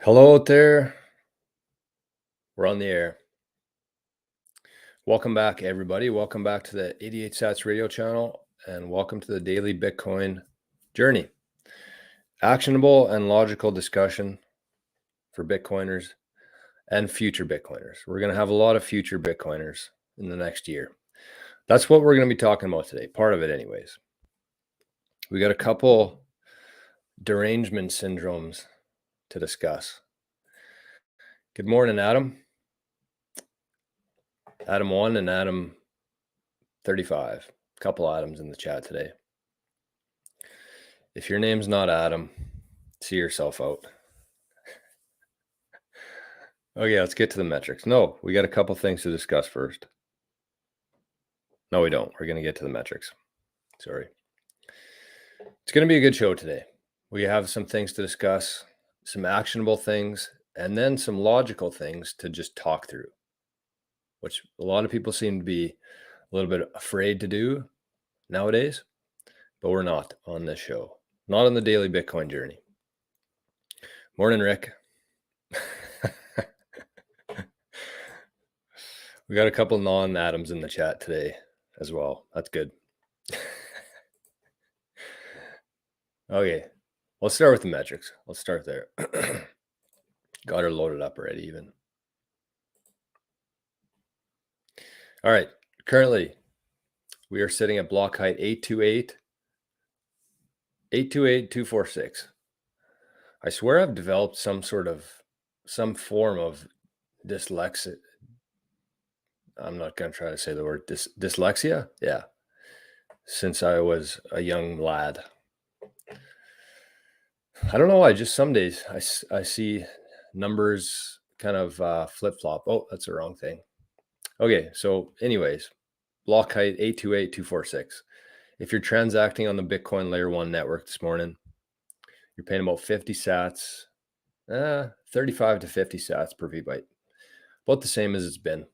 Hello out there. We're on the air. Welcome back, everybody. Welcome back to the 88 Sats radio channel and welcome to the daily Bitcoin journey. Actionable and logical discussion for Bitcoiners and future Bitcoiners. We're going to have a lot of future Bitcoiners in the next year. That's what we're going to be talking about today. Part of it, anyways. We got a couple derangement syndromes to discuss. Good morning, Adam. Adam 1 and Adam 35. A couple Adams in the chat today. If your name's not Adam, see yourself out. Okay, let's get to the metrics. No, we got a couple things to discuss first. No, we don't. We're going to get to the metrics. Sorry. It's going to be a good show today. We have some things to discuss, some actionable things, and then some logical things to just talk through, which a lot of people seem to be a little bit afraid to do nowadays, but we're not on this show. Not on the daily Bitcoin journey. Morning, Rick. We got a couple non-Adams in the chat today as well. That's good. Okay, let's start with the metrics. Let's start there. Got her loaded up already even. All right, currently we are sitting at block height 828,246. I swear I've developed some form of dyslexia. I'm not going to try to say the word dyslexia. Yeah. Since I was a young lad. I don't know why. Just some days I see numbers kind of flip-flop. Oh, that's the wrong thing. Okay. So anyways, block height 828,246. If you're transacting on the Bitcoin layer 1 network this morning, you're paying about 50 sats, 35 to 50 sats per VByte. About the same as it's been.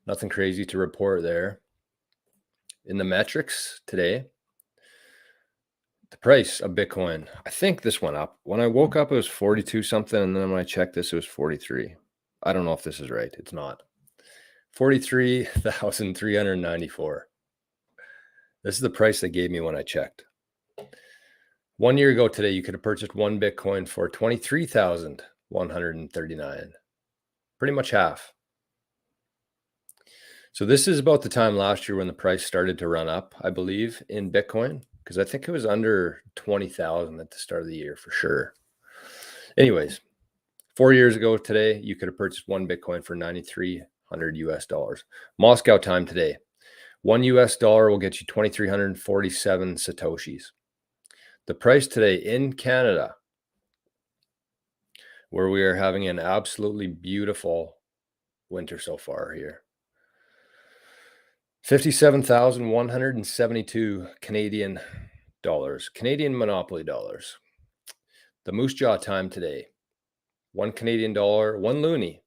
Nothing crazy to report there. In the metrics today, the price of Bitcoin, I think this went up. When I woke up, it was 42 something. And then when I checked this, it was 43. I don't know if this is right. It's not. 43,394. This is the price they gave me when I checked. 1 year ago today, you could have purchased one Bitcoin for 23,139. Pretty much half. So this is about the time last year when the price started to run up, I believe, in Bitcoin, because I think it was under 20,000 at the start of the year for sure. Anyways, 4 years ago today, you could have purchased one Bitcoin for $9,300 US. Moscow time today, $1 US will get you 2,347 Satoshis. The price today in Canada, where we are having an absolutely beautiful winter so far here, 57,172 Canadian dollars, Canadian monopoly dollars. The Moose Jaw time today, $1 Canadian, one loonie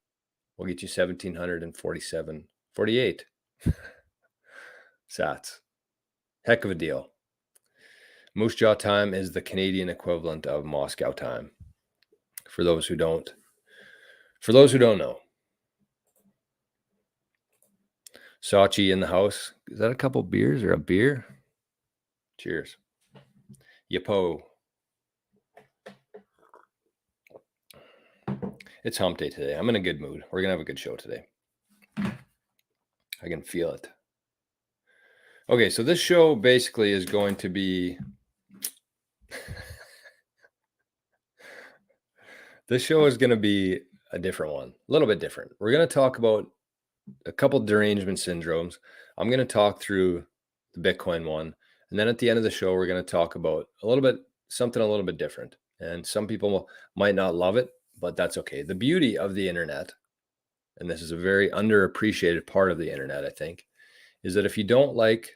will get you 1,747.48 sats. Heck of a deal. Moose Jaw time is the Canadian equivalent of Moscow time. For those who don't know. Sachi in the house. Is that a couple beers or a beer? Cheers. Yapo. It's hump day today. I'm in a good mood. We're going to have a good show today. I can feel it. Okay, so this show basically is going to be... This show is going to be a different one. A little bit different. We're going to talk about a couple derangement syndromes. I'm going to talk through the Bitcoin one. And then at the end of the show, we're going to talk about something a little bit different. And some people might not love it, but that's okay. The beauty of the internet, and this is a very underappreciated part of the internet, I think, is that if you don't like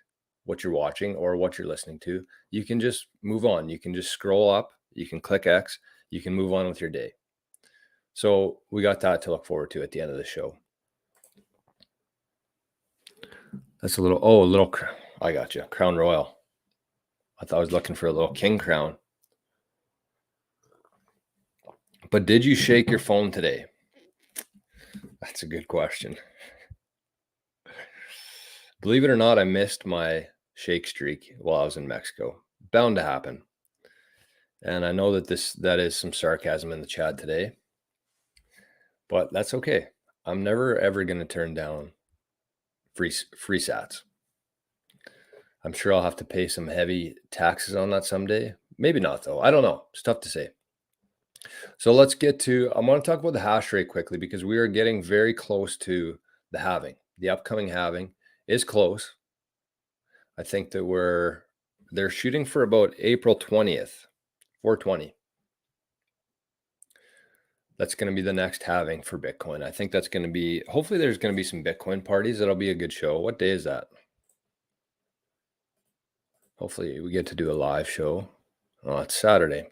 what you're watching or what you're listening to, you can just move on. You can just scroll up. You can click X. You can move on with your day. So we got that to look forward to at the end of the show. That's I got you. Crown Royal. I thought I was looking for a little king crown. But did you shake your phone today? That's a good question. Believe it or not, I missed my shake streak while I was in Mexico. Bound to happen. And I know that that is some sarcasm in the chat today, but that's okay. I'm never ever going to turn down free sats. I'm sure I'll have to pay some heavy taxes on that someday. Maybe not though. I don't know. It's tough to say. So let's get to, I want to talk about the hash rate quickly because we are getting very close to the halving. The upcoming halving is close. I think that they're shooting for about April 20th, 420. That's going to be the next halving for Bitcoin. I think that's going to be, hopefully there's going to be some Bitcoin parties. That'll be a good show. What day is that? Hopefully we get to do a live show. Oh, it's Saturday.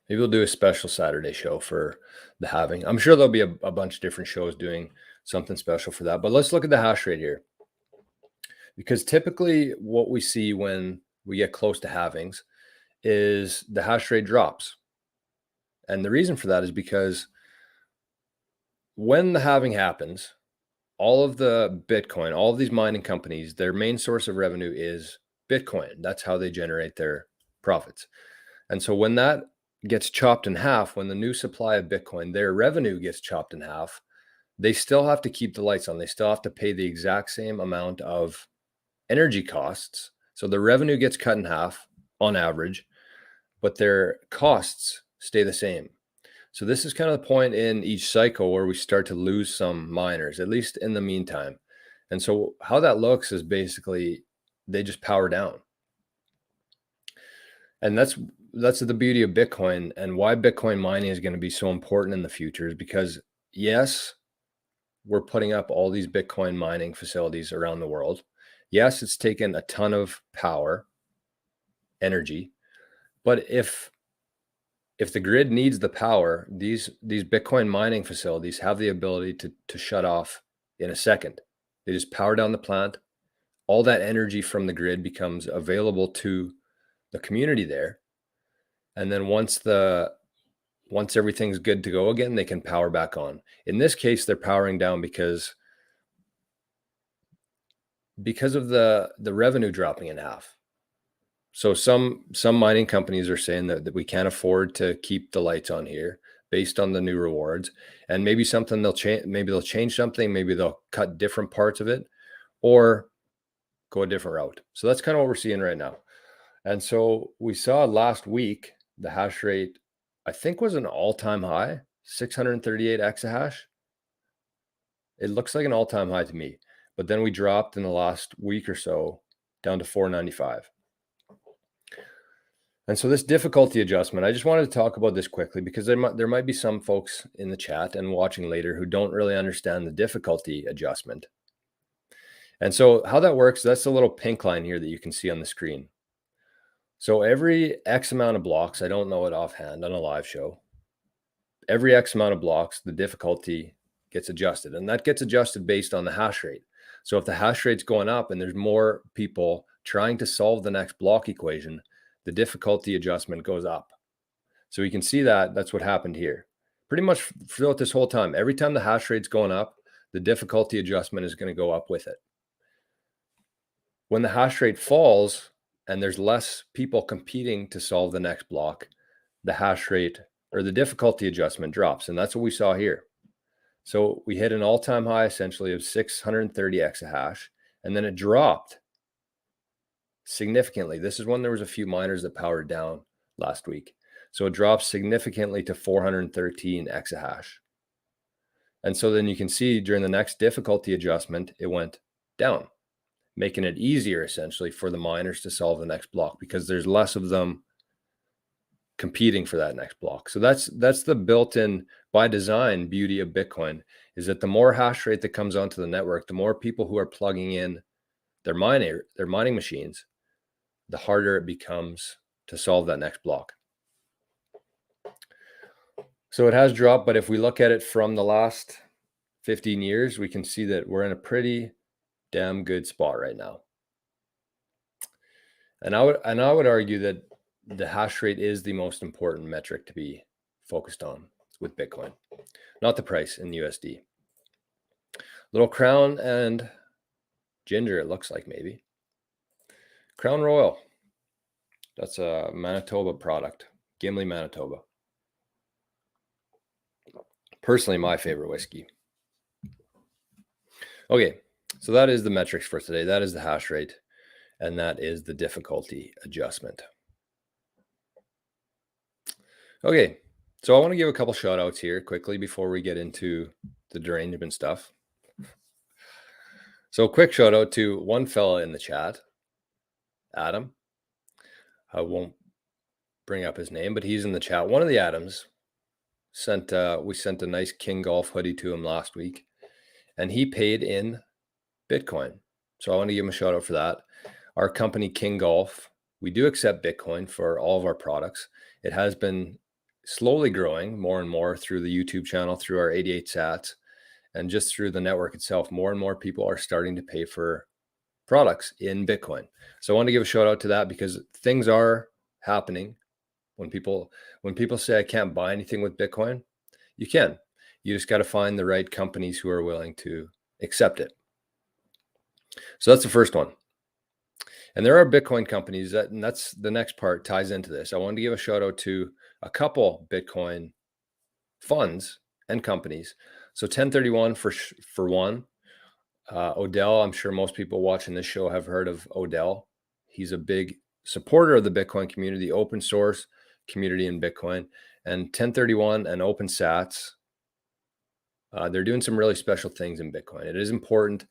Maybe we'll do a special Saturday show for the halving. I'm sure there'll be a bunch of different shows doing something special for that. But let's look at the hash rate here. Because typically what we see when we get close to halvings is the hash rate drops. And the reason for that is because when the halving happens, all of the Bitcoin, all of these mining companies, their main source of revenue is Bitcoin. That's how they generate their profits. And so when that gets chopped in half, when the new supply of Bitcoin, their revenue gets chopped in half, they still have to keep the lights on. They still have to pay the exact same amount of energy costs. So the revenue gets cut in half on average, but their costs stay the same. So this is kind of the point in each cycle where we start to lose some miners, at least in the meantime. And so how that looks is basically they just power down. And that's the beauty of Bitcoin, and why Bitcoin mining is going to be so important in the future is because, yes, we're putting up all these Bitcoin mining facilities around the world. Yes, it's taken a ton of power, energy, but if the grid needs the power, these Bitcoin mining facilities have the ability to shut off in a second. They just power down the plant. All that energy from the grid becomes available to the community there. And then once everything's good to go again, they can power back on. In this case, they're powering down because of the revenue dropping in half. So some mining companies are saying that we can't afford to keep the lights on here based on the new rewards, and maybe something they'll change. Maybe they'll change something. Maybe they'll cut different parts of it, or go a different route. So that's kind of what we're seeing right now. And so we saw last week the hash rate, I think, was an all-time high, 638 exahash. It looks like an all-time high to me. But then we dropped in the last week or so down to 495. And so this difficulty adjustment, I just wanted to talk about this quickly because there might be some folks in the chat and watching later who don't really understand the difficulty adjustment. And so how that works, that's the little pink line here that you can see on the screen. So every X amount of blocks, I don't know it offhand on a live show, every X amount of blocks, the difficulty gets adjusted, and that gets adjusted based on the hash rate. So if the hash rate's going up and there's more people trying to solve the next block equation, the difficulty adjustment goes up. So you can see that that's what happened here. Pretty much throughout this whole time, every time the hash rate's going up, the difficulty adjustment is going to go up with it. When the hash rate falls and there's less people competing to solve the next block, the hash rate or the difficulty adjustment drops. And that's what we saw here. So we hit an all-time high essentially of 630 exahash, and then it dropped significantly. This is when there was a few miners that powered down last week. So it dropped significantly to 413 exahash. And so then you can see during the next difficulty adjustment, it went down, making it easier essentially for the miners to solve the next block because there's less of them competing for that next block. So that's the built-in, by design, beauty of Bitcoin, is that the more hash rate that comes onto the network, the more people who are plugging in their mining machines, the harder it becomes to solve that next block. So it has dropped, but if we look at it from the last 15 years, we can see that we're in a pretty damn good spot right now. And I would argue that the hash rate is the most important metric to be focused on with Bitcoin, not the price in USD. Little Crown and Ginger, it looks like maybe. Crown Royal. That's a Manitoba product, Gimli, Manitoba. Personally, my favorite whiskey. Okay, so that is the metrics for today. That is the hash rate, and that is the difficulty adjustment. Okay, so I want to give a couple shout outs here quickly before we get into the derangement stuff. So quick shout out to one fella in the chat, Adam. I won't bring up his name, but he's in the chat. One of the Adams we sent a nice King Golf hoodie to him last week, and he paid in Bitcoin. So I want to give him a shout out for that. Our company, King Golf, we do accept Bitcoin for all of our products. It has been slowly growing more and more through the YouTube channel, through our 88 sats, and just through the network itself. More and more people are starting to pay for products in Bitcoin. So I want to give a shout out to that because things are happening. When people say I can't buy anything with Bitcoin, you can. You just got to find the right companies who are willing to accept it. So that's the first one. And there are Bitcoin companies and that's the next part ties into this. I wanted to give a shout out to a couple Bitcoin funds and companies. So 1031 for one. Odell, I'm sure most people watching this show have heard of Odell. He's a big supporter of the Bitcoin community, open source community in Bitcoin. And 1031 and OpenSats, they're doing some really special things in Bitcoin. It is important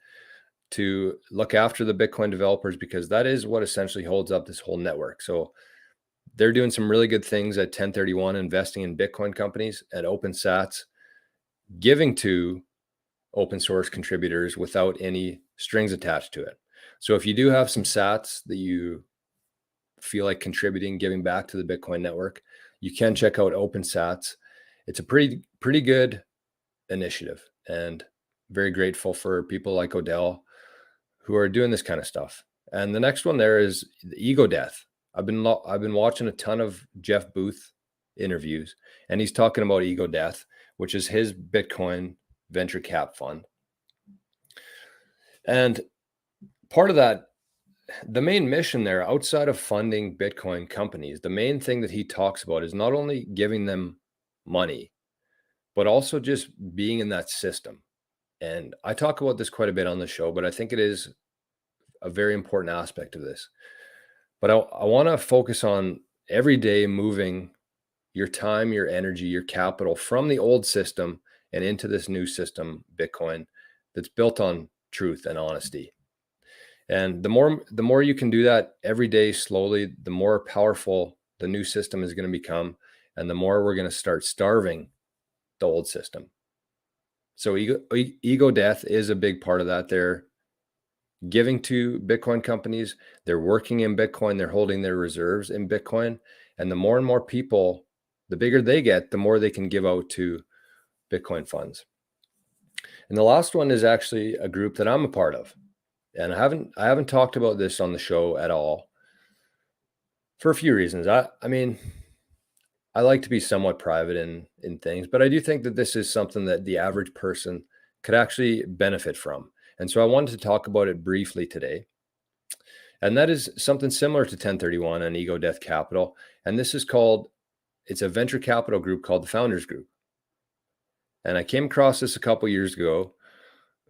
to look after the Bitcoin developers because that is what essentially holds up this whole network. So they're doing some really good things at 1031, investing in Bitcoin companies, at OpenSats, giving to open source contributors without any strings attached to it. So if you do have some sats that you feel like contributing, giving back to the Bitcoin network, you can check out OpenSats. It's a pretty good initiative, and very grateful for people like Odell who are doing this kind of stuff. And the next one there is the ego death. I've been watching a ton of Jeff Booth interviews, and he's talking about ego death, which is his Bitcoin venture cap fund. And part of that, the main mission there, outside of funding Bitcoin companies, the main thing that he talks about is not only giving them money, but also just being in that system. And I talk about this quite a bit on the show, but I think it is a very important aspect of this. But I want to focus on every day moving your time, your energy, your capital from the old system and into this new system, Bitcoin, that's built on truth and honesty. And the more you can do that every day slowly, the more powerful the new system is going to become, and the more we're going to start starving the old system. So ego death is a big part of that. They're giving to Bitcoin companies, they're working in Bitcoin, they're holding their reserves in Bitcoin, and the more and more people, the bigger they get, the more they can give out to Bitcoin funds. And the last one is actually a group that I'm a part of. And I haven't talked about this on the show at all for a few reasons. I mean, I like to be somewhat private in things, but I do think that this is something that the average person could actually benefit from. And so I wanted to talk about it briefly today. And that is something similar to 1031 and Ego Death Capital. And this is it's a venture capital group called the Founders Group. And I came across this a couple years ago,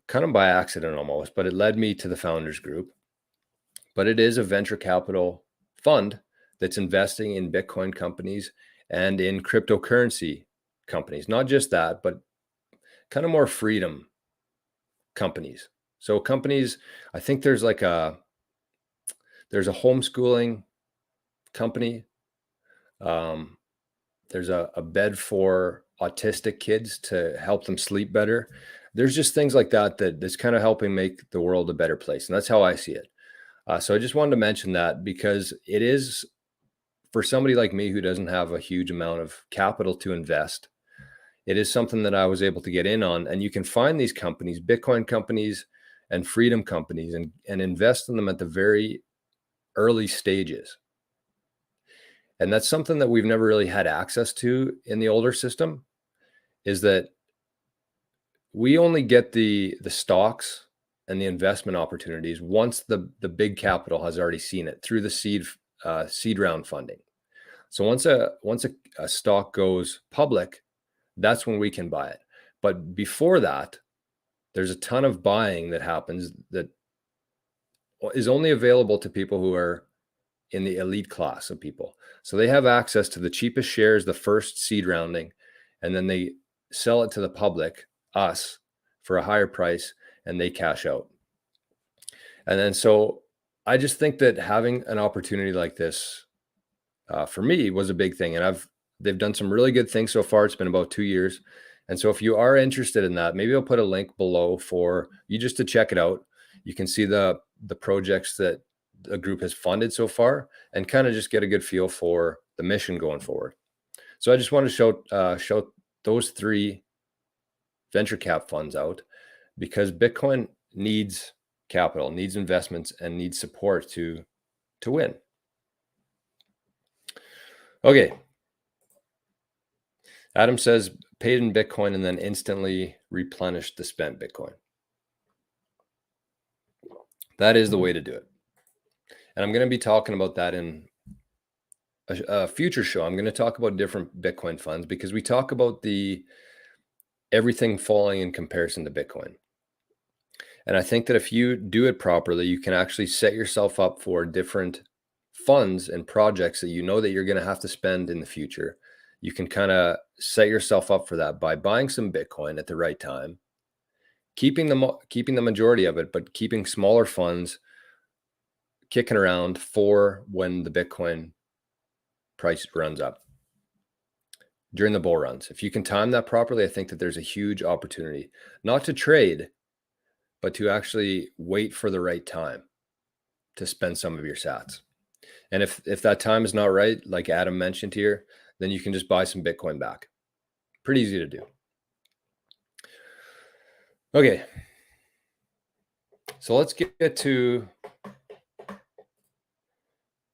kind of by accident almost, but it led me to the Founders Group. But it is a venture capital fund that's investing in Bitcoin companies and in cryptocurrency companies. Not just that, but kind of more freedom companies. So companies, I think there's a homeschooling company. There's a bed for autistic kids to help them sleep better. There's just things like that's kind of helping make the world a better place. And that's how I see it. So I just wanted to mention that because it is, for somebody like me who doesn't have a huge amount of capital to invest, it is something that I was able to get in on. And you can find these companies, Bitcoin companies and freedom companies, and invest in them at the very early stages. And that's something that we've never really had access to in the older system, is that we only get the stocks and the investment opportunities once the big capital has already seen it through the seed round funding. So once a stock goes public, that's when we can buy it. But before that, there's a ton of buying that happens that is only available to people who are in the elite class of people. So they have access to the cheapest shares, the first seed rounding, and then they sell it to the public, us, for a higher price, and they cash out. And then so I just think that having an opportunity like this for me was a big thing. And they've done some really good things so far. It's been about 2 years. And so if you are interested in that, maybe I'll put a link below for you just to check it out. You can see the projects that the group has funded so far and kind of just get a good feel for the mission going forward. So I just want to show those 3 venture cap funds out, because Bitcoin needs capital, needs investments, and needs support to win. Okay. Adam says paid in Bitcoin and then instantly replenished the spent Bitcoin. That is the way to do it. And I'm going to be talking about that in a future show. I'm going to talk about different Bitcoin funds, because we talk about everything falling in comparison to Bitcoin. And I think that if you do it properly, you can actually set yourself up for different funds and projects that you know that you're going to have to spend in the future. You can kind of set yourself up for that by buying some Bitcoin at the right time, keeping the majority of it, but keeping smaller funds kicking around for when the Bitcoin price runs up during the bull runs. If you can time that properly, I think that there's a huge opportunity, not to trade, but to actually wait for the right time to spend some of your sats. And if that time is not right, like Adam mentioned here, then you can just buy some Bitcoin back. Pretty easy to do. Okay. So let's get to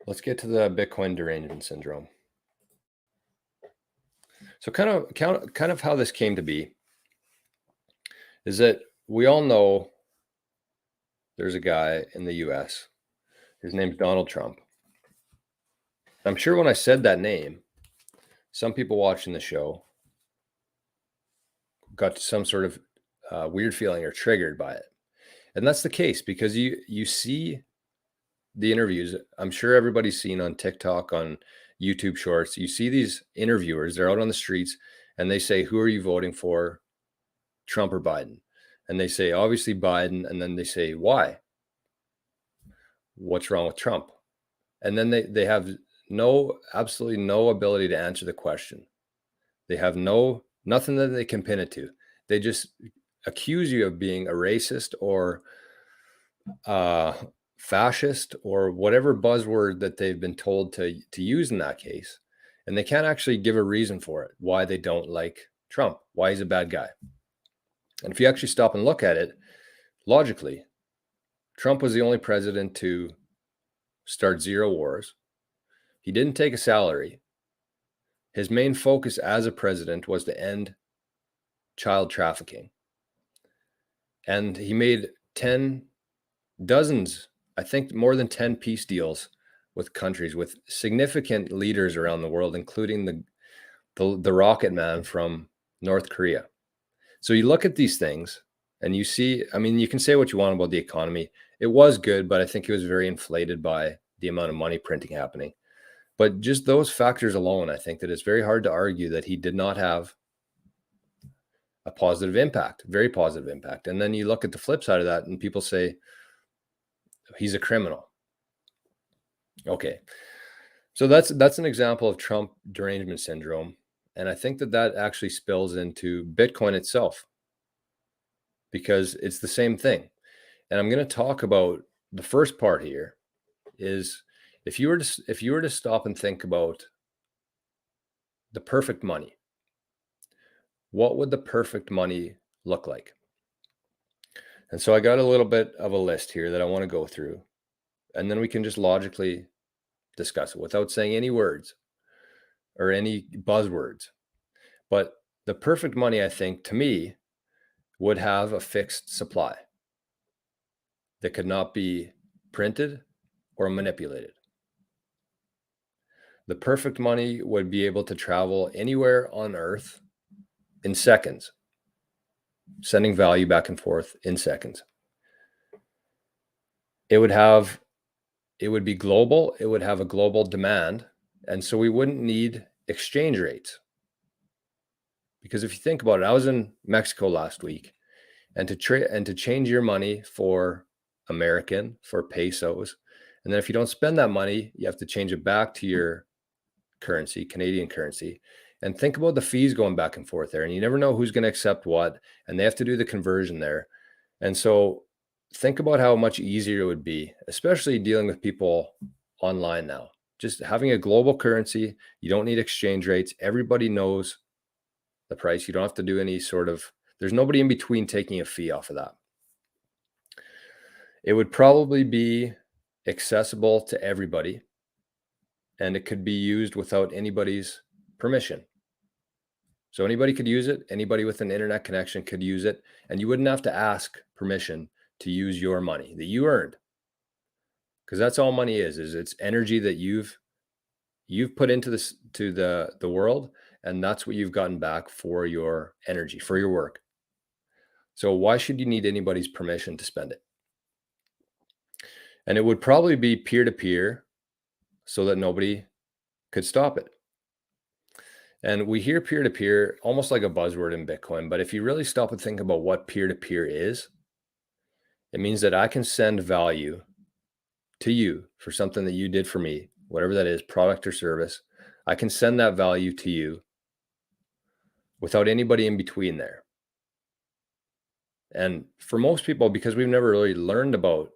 the Bitcoin derangement syndrome. So kind of how this came to be is that we all know there's a guy in the US. His name's Donald Trump. I'm sure when I said that name, some people watching the show got some sort of weird feeling or triggered by it. And that's the case, because you see the interviews. I'm sure everybody's seen on TikTok, on YouTube Shorts. You see these interviewers, they're out on the streets and they say, who are you voting for, Trump or Biden? And they say, obviously Biden. And then they say, why? What's wrong with Trump? And then they have absolutely no ability to answer the question. They have nothing that they can pin it to. They just accuse you of being a racist or fascist or whatever buzzword that they've been told to use in that case. And they can't actually give a reason for it, why they don't like Trump, why he's a bad guy. And if you actually stop and look at it logically, Trump was the only president to start 0 wars. He didn't take a salary. His main focus as a president was to end child trafficking. And he made dozens, I think more than 10 peace deals with countries, with significant leaders around the world, including the rocket man from North Korea. So you look at these things and you see, I mean, you can say what you want about the economy. It was good, but I think it was very inflated by the amount of money printing happening. But just those factors alone, I think that it's very hard to argue that he did not have a positive impact, very positive impact. And then you look at the flip side of that and people say he's a criminal. Okay. So that's an example of Trump derangement syndrome. And I think that actually spills into Bitcoin itself, because it's the same thing. And I'm going to talk about the first part here is if you were to stop and think about the perfect money, what would the perfect money look like? And so I got a little bit of a list here that I want to go through, and then we can just logically discuss it without saying any words. or any buzzwords. But the perfect money, I think, to me, would have a fixed supply that could not be printed or manipulated. The perfect money would be able to travel anywhere on Earth in seconds, sending value back and forth in seconds. It would be global. It would have a global demand. And so we wouldn't need exchange rates. Because if you think about it, I was in Mexico last week, and to change your money for American, for pesos, and then if you don't spend that money, you have to change it back to your currency, Canadian currency. And think about the fees going back and forth there. And you never know who's going to accept what, and they have to do the conversion there. And so think about how much easier it would be, especially dealing with people online now. Just having a global currency, you don't need exchange rates. Everybody knows the price. You don't have to do any sort of, there's nobody in between taking a fee off of that. It would probably be accessible to everybody, and it could be used without anybody's permission. So anybody could use it. Anybody with an internet connection could use it, and you wouldn't have to ask permission to use your money that you earned, because that's all money is it's energy that you've put into this, to the world, and that's what you've gotten back for your energy, for your work. So why should you need anybody's permission to spend it? And it would probably be peer-to-peer so that nobody could stop it. And we hear peer-to-peer almost like a buzzword in Bitcoin, but if you really stop and think about what peer-to-peer is, it means that I can send value to you for something that you did for me, whatever that is, product or service. I can send that value to you without anybody in between there. And for most people, because we've never really learned about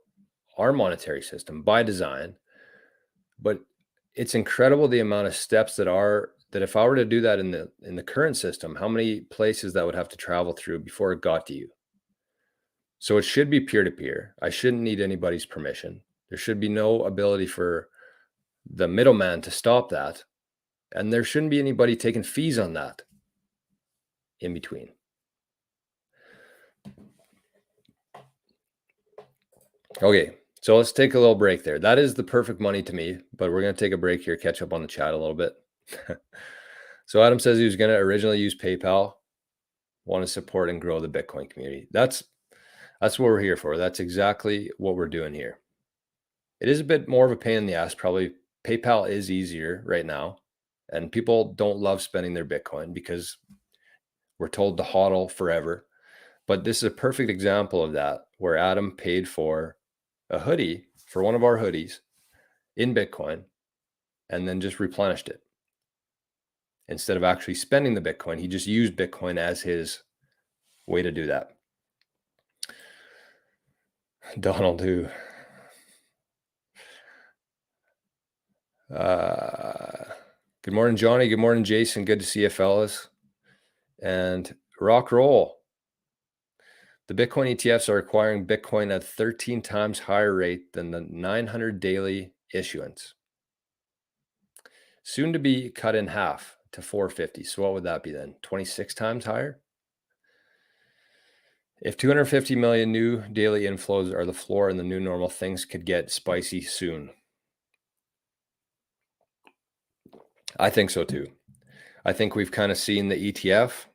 our monetary system by design, but it's incredible the amount of steps that if I were to do that in the current system, how many places that would have to travel through before it got to you. So it should be peer-to-peer. I shouldn't need anybody's permission. There should be no ability for the middleman to stop that. And there shouldn't be anybody taking fees on that in between. Okay, so let's take a little break there. That is the perfect money to me, but we're going to take a break here, catch up on the chat a little bit. So Adam says he was going to originally use PayPal, want to support and grow the Bitcoin community. That's what we're here for. That's exactly what we're doing here. It is a bit more of a pain in the ass. Probably PayPal is easier right now, and people don't love spending their Bitcoin because we're told to hodl forever. But this is a perfect example of that, where Adam paid for a hoodie, for one of our hoodies in Bitcoin, and then just replenished it. Instead of actually spending the Bitcoin, he just used Bitcoin as his way to do that. Donald, who good morning, Johnny. Good morning, Jason. Good to see you, fellas. And rock roll. The Bitcoin ETFs are acquiring Bitcoin at 13 times higher rate than the 900 daily issuance. Soon to be cut in half to 450. So what would that be then? 26 times higher? If 250 million new daily inflows are the floor and the new normal, things could get spicy soon. I think so too. I think we've kind of seen the ETF.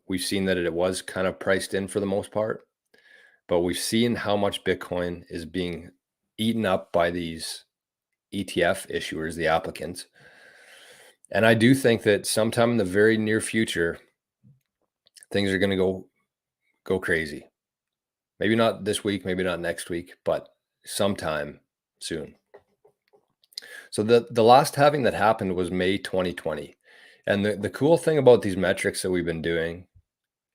We've seen that it was kind of priced in for the most part, but we've seen how much Bitcoin is being eaten up by these ETF issuers, the applicants. And I do think that sometime in the very near future, things are going to go crazy. Maybe not this week, maybe not next week, but sometime soon. So the last halving that happened was May 2020. And the cool thing about these metrics that we've been doing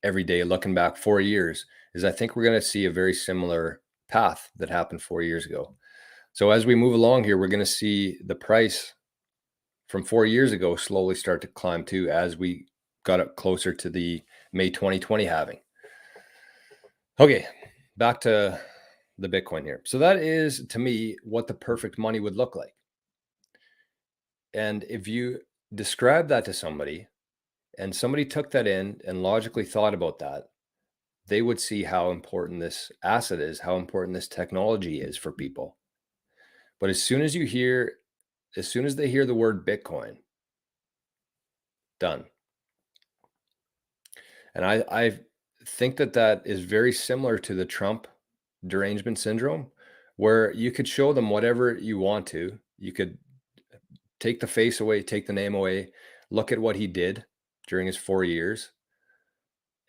every day, looking back 4 years, is I think we're going to see a very similar path that happened 4 years ago. So as we move along here, we're going to see the price from 4 years ago slowly start to climb too, as we got up closer to the May 2020 halving. Okay, back to the Bitcoin here. So that is, to me, what the perfect money would look like. And if you describe that to somebody, and somebody took that in and logically thought about that, they would see how important this asset is, how important this technology is for people. But as soon as they hear the word Bitcoin, done. And I think that is very similar to the Trump derangement syndrome, where you could show them whatever you want to. You could take the face away, take the name away, look at what he did during his 4 years.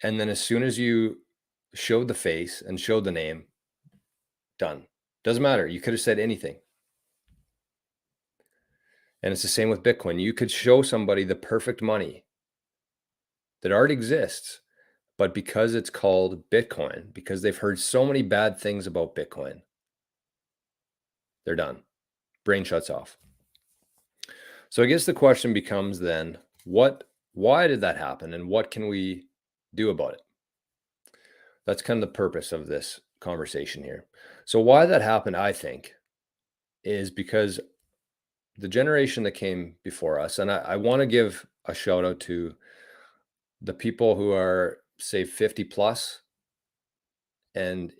And then as soon as you showed the face and showed the name, done. Doesn't matter. You could have said anything. And it's the same with Bitcoin. You could show somebody the perfect money that already exists, but because it's called Bitcoin, because they've heard so many bad things about Bitcoin, they're done. Brain shuts off. So I guess the question becomes then, why did that happen and what can we do about it? That's kind of the purpose of this conversation here. So why that happened, I think, is because the generation that came before us, and I want to give a shout out to the people who are, say, 50 plus and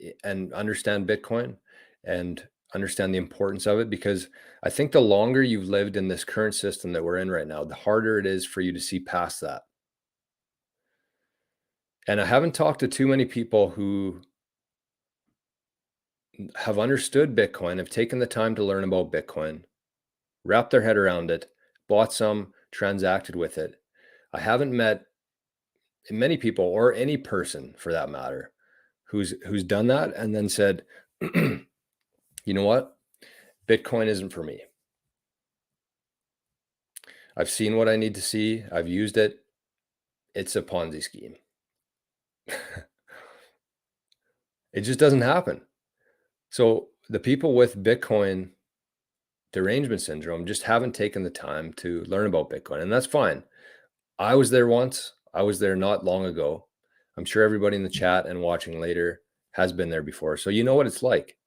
understand Bitcoin and understand the importance of it, because I think the longer you've lived in this current system that we're in right now, the harder it is for you to see past that. And I haven't talked to too many people who have understood Bitcoin, have taken the time to learn about Bitcoin, wrapped their head around it, bought some, transacted with it. I haven't met many people, or any person for that matter, who's done that and then said, you know what? Bitcoin isn't for me. I've seen what I need to see. I've used it. It's a Ponzi scheme. It just doesn't happen. So the people with Bitcoin derangement syndrome just haven't taken the time to learn about Bitcoin, and that's fine. I was there once. I was there not long ago. I'm sure everybody in the chat and watching later has been there before. So you know what it's like.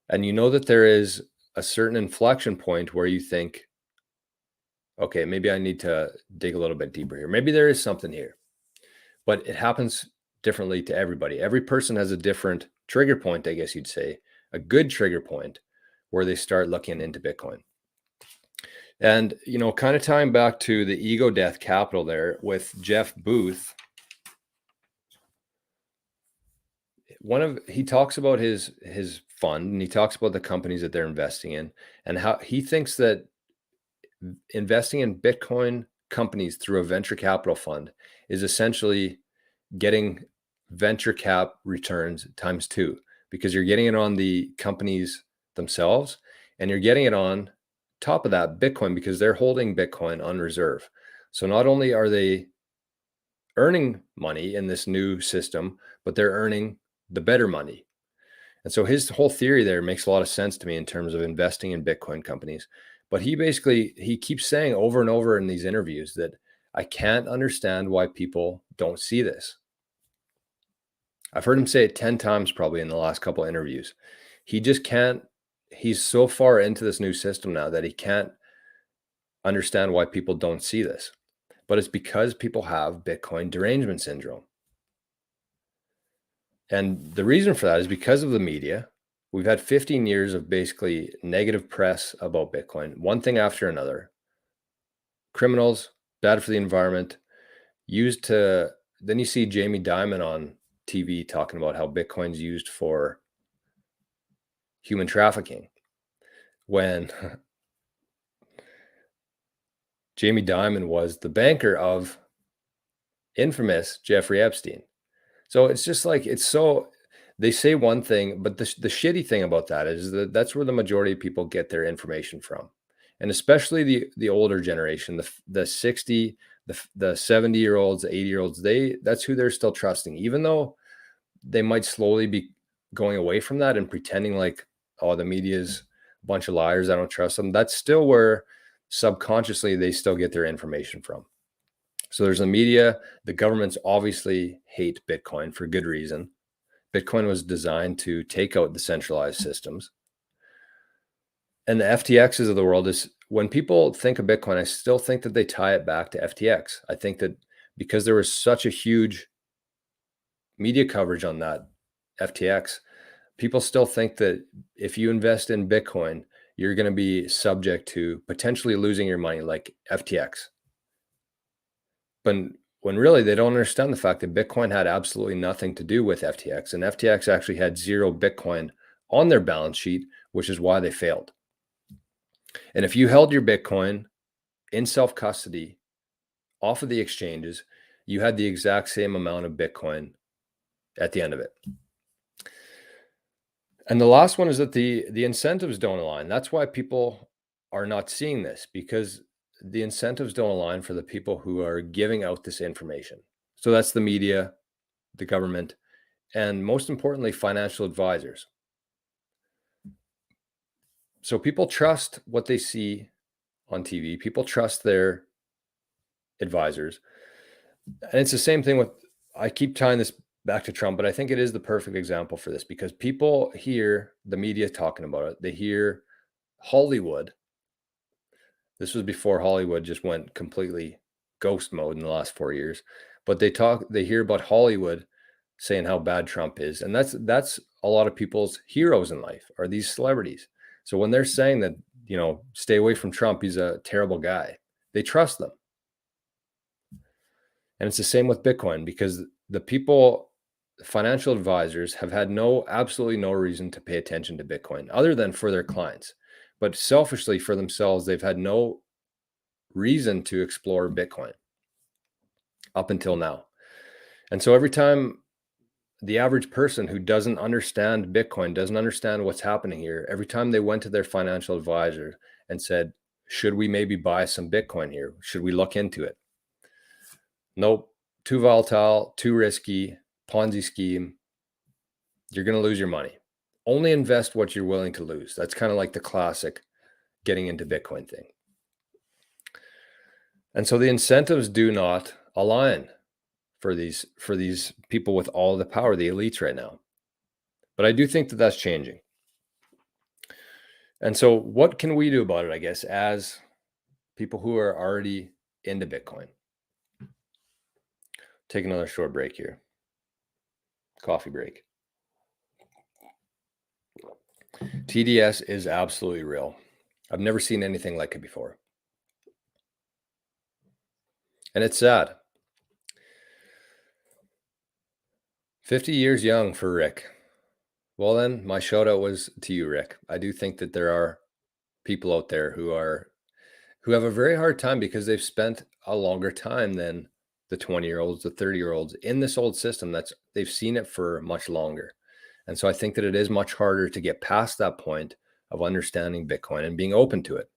And you know that there is a certain inflection point where you think, okay, maybe I need to dig a little bit deeper here. Maybe there is something here. But it happens differently to everybody. Every person has a different trigger point, I guess you'd say, a good trigger point where they start looking into Bitcoin. And, you know, kind of tying back to the ego death capital there with Jeff Booth, he talks about his fund, and he talks about the companies that they're investing in, and how he thinks that investing in Bitcoin companies through a venture capital fund is essentially getting venture cap returns times 2, because you're getting it on the companies themselves, and you're getting it on top of that Bitcoin, because they're holding Bitcoin on reserve. So not only are they earning money in this new system, but they're earning the better money. And so his whole theory there makes a lot of sense to me in terms of investing in Bitcoin companies. But he keeps saying over and over in these interviews that I can't understand why people don't see this. I've heard him say it 10 times probably in the last couple of interviews. He just can't, he's so far into this new system now that he can't understand why people don't see this. But it's because people have Bitcoin derangement syndrome. And the reason for that is because of the media. We've had 15 years of basically negative press about Bitcoin, one thing after another. Criminals, bad for the environment, then you see Jamie Dimon on TV talking about how Bitcoin's used for human trafficking, when Jamie Dimon was the banker of infamous Jeffrey Epstein. So it's just like, they say one thing, but the shitty thing about that is that that's where the majority of people get their information from. And especially the older generation, the 60, the 70-year-olds, the 80-year-olds, that's who they're still trusting, even though they might slowly be going away from that and pretending like, oh, the media's a bunch of liars, I don't trust them. That's still where subconsciously they still get their information from. So there's the media. The governments obviously hate Bitcoin for good reason. Bitcoin was designed to take out the centralized systems. And the FTXs of the world when people think of Bitcoin, I still think that they tie it back to FTX. I think that because there was such a huge media coverage on that FTX, people still think that if you invest in Bitcoin, you're going to be subject to potentially losing your money like FTX. But when really they don't understand the fact that Bitcoin had absolutely nothing to do with FTX, and FTX actually had 0 Bitcoin on their balance sheet, which is why they failed. And if you held your Bitcoin in self-custody off of the exchanges, you had the exact same amount of Bitcoin at the end of it. And the last one is that the incentives don't align. That's why people are not seeing this, because the incentives don't align for the people who are giving out this information. So that's the media, the government, and most importantly, financial advisors. So people trust what they see on TV. People trust their advisors. And it's the same thing with, I keep tying this back to Trump, but I think it is the perfect example for this, because people hear the media talking about it. They hear Hollywood. This was before Hollywood just went completely ghost mode in the last 4 years. But they hear about Hollywood saying how bad Trump is. And that's a lot of people's heroes in life, are these celebrities. So when they're saying that, stay away from Trump, he's a terrible guy, they trust them. And it's the same with Bitcoin, because the people, financial advisors, have had absolutely no reason to pay attention to Bitcoin other than for their clients. But selfishly for themselves, they've had no reason to explore Bitcoin up until now. And so every time the average person who doesn't understand Bitcoin, doesn't understand what's happening here, every time they went to their financial advisor and said, should we maybe buy some Bitcoin here? Should we look into it? Nope, too volatile, too risky, Ponzi scheme. You're going to lose your money. Only invest what you're willing to lose. That's kind of like the classic getting into Bitcoin thing. And so the incentives do not align for these people with all the power, the elites right now. But I do think that that's changing. And so what can we do about it, I guess, as people who are already into Bitcoin? Take another short break here. Coffee break. TDS is absolutely real. I've never seen anything like it before. And it's sad. 50 years young for Rick. Well, then my shout out was to you, Rick. I do think that there are people out there who have a very hard time because they've spent a longer time than the 20-year-olds, the 30-year-olds in this old system. They've seen it for much longer. And so I think that it is much harder to get past that point of understanding Bitcoin and being open to it.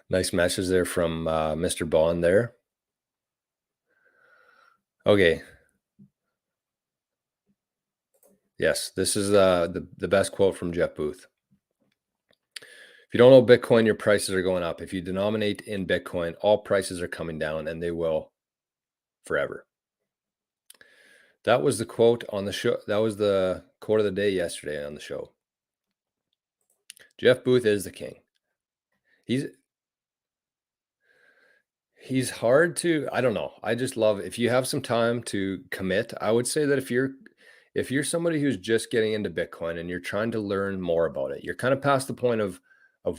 Nice message there from Mr. Bond there. Okay. Yes, this is the best quote from Jeff Booth. If you don't know Bitcoin, your prices are going up. If you denominate in Bitcoin, all prices are coming down, and they will forever. That was the quote on the show. That was the quote of the day yesterday on the show. Jeff Booth is the king. He's hard to, I don't know. I just love, if you have some time to commit, I would say that if you're somebody who's just getting into Bitcoin and you're trying to learn more about it, you're kind of past the point of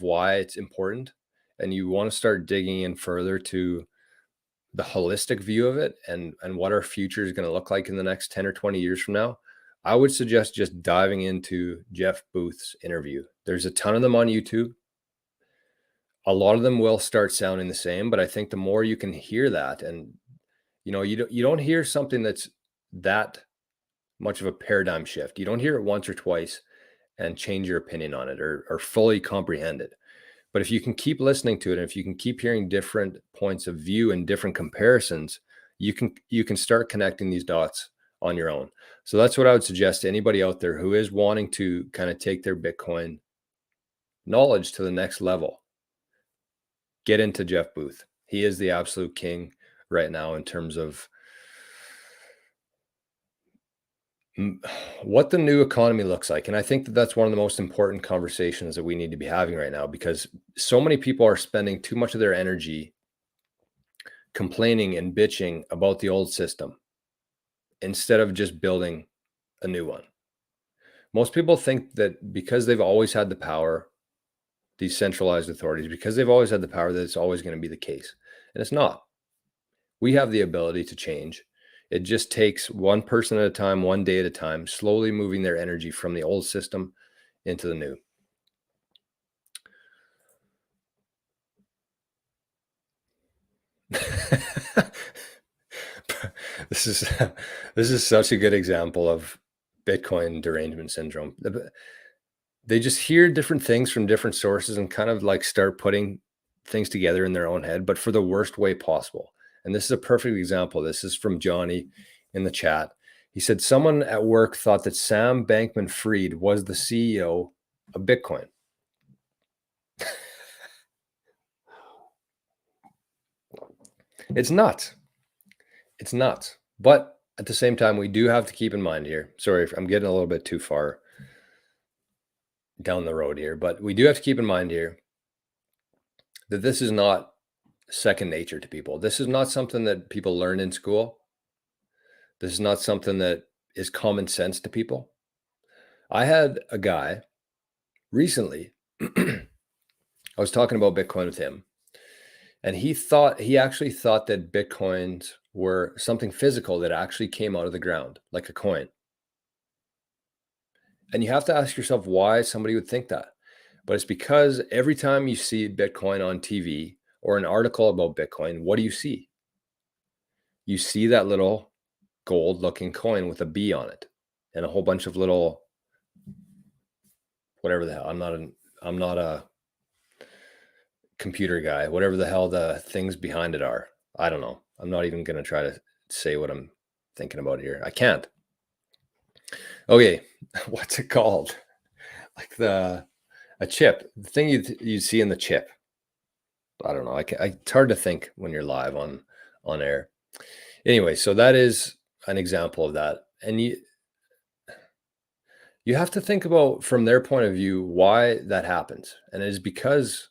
why it's important, and you want to start digging in further to the holistic view of it and what our future is going to look like in the next 10 or 20 years from now, I would suggest just diving into Jeff Booth's interview. There's a ton of them on YouTube. A lot of them will start sounding the same, but I think the more you can hear that, and you don't hear something that's that much of a paradigm shift. You don't hear it once or twice and change your opinion on it or fully comprehend it. But if you can keep listening to it, and if you can keep hearing different points of view and different comparisons, you can start connecting these dots on your own. So that's what I would suggest to anybody out there who is wanting to kind of take their Bitcoin knowledge to the next level. Get into Jeff Booth. He is the absolute king right now in terms of what the new economy looks like. And I think that that's one of the most important conversations that we need to be having right now, because so many people are spending too much of their energy complaining and bitching about the old system instead of just building a new one. Most people think that because they've always had the power, these centralized authorities, because they've always had the power, that it's always going to be the case. And it's not. We have the ability to change. It just takes one person at a time, one day at a time, slowly moving their energy from the old system into the new. This is such a good example of Bitcoin derangement syndrome. They just hear different things from different sources and kind of like start putting things together in their own head, but for the worst way possible. And this is a perfect example. This is from Johnny in the chat. He said, someone at work thought that Sam Bankman-Fried was the CEO of Bitcoin. It's nuts. It's nuts. But at the same time, we do have to keep in mind here. Sorry if I'm getting a little bit too far down the road here, but we do have to keep in mind here that this is not second nature to people. This is not something that people learn in school. This is not something that is common sense to people. I had a guy recently, I was talking about Bitcoin with him, and he actually thought that Bitcoins were something physical that actually came out of the ground, like a coin. And you have to ask yourself why somebody would think that. But it's because every time you see Bitcoin on TV or an article about Bitcoin, what do you see? You see that little gold looking coin with a B on it and a whole bunch of little, whatever the hell. I'm not a computer guy, whatever the hell the things behind it are. I don't know. I'm not even going to try to say what I'm thinking about here. I can't. Okay. What's it called? Like a chip, the thing you see in the chip. I don't know. It's hard to think when you're live on air. Anyway, so that is an example of that. And you have to think about, from their point of view, why that happens. And it is because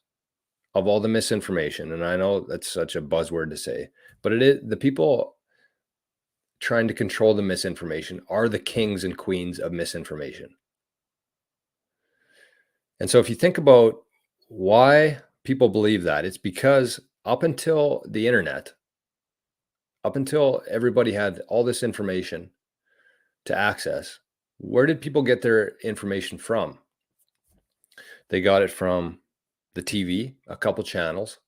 of all the misinformation. And I know that's such a buzzword to say, but it is the people trying to control the misinformation are the kings and queens of misinformation. And so if you think about why people believe that, it's because up until the internet, up until everybody had all this information to access, where did people get their information from? They got it from the TV, a couple channels.